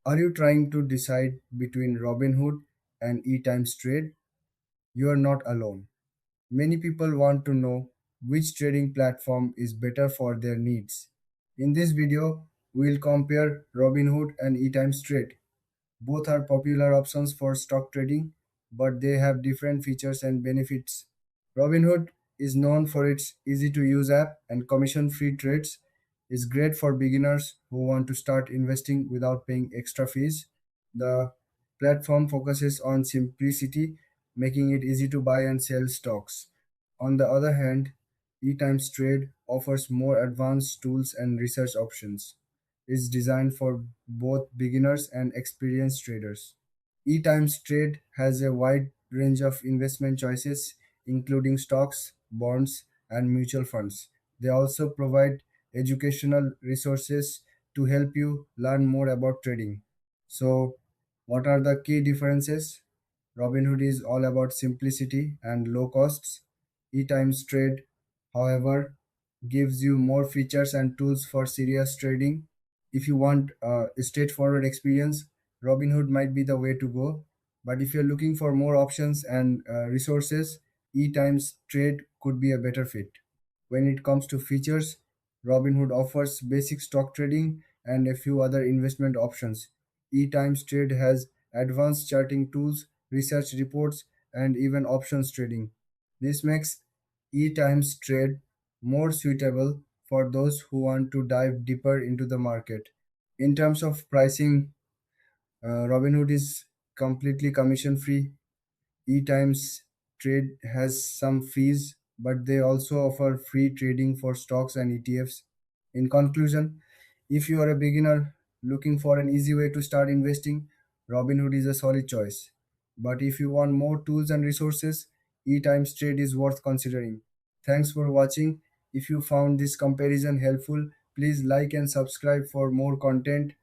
Are you trying to decide between Robinhood and ETrade? You are not alone. Many people want to know which trading platform is better for their needs. In this video, we will compare Robinhood and ETrade. Both are popular options for stock trading, but they have different features and benefits. Robinhood is known for its easy to use app and commission free trades. It's great for beginners who want to start investing without paying extra fees. The platform focuses on simplicity, making it easy to buy and sell stocks. On the other hand, eTrade offers more advanced tools and research options. It's designed for both beginners and experienced traders. eTrade has a wide range of investment choices, including stocks, bonds, and mutual funds. They also provide educational resources to help you learn more about trading. So, what are the key differences? Robinhood is all about simplicity and low costs. eTrade, however, gives you more features and tools for serious trading. If you want a straightforward experience, Robinhood might be the way to go. But if you're looking for more options and resources, eTrade could be a better fit. When it comes to features, Robinhood offers basic stock trading and a few other investment options. eTrade has advanced charting tools, research reports, and even options trading. This makes eTrade more suitable for those who want to dive deeper into the market. In terms of pricing, Robinhood is completely commission free. eTimes Trade has some fees, but they also offer free trading for stocks and ETFs. In conclusion, if you are a beginner looking for an easy way to start investing, Robinhood is a solid choice. But if you want more tools and resources, eTimes Trade is worth considering. Thanks for watching. If you found this comparison helpful, please like and subscribe for more content.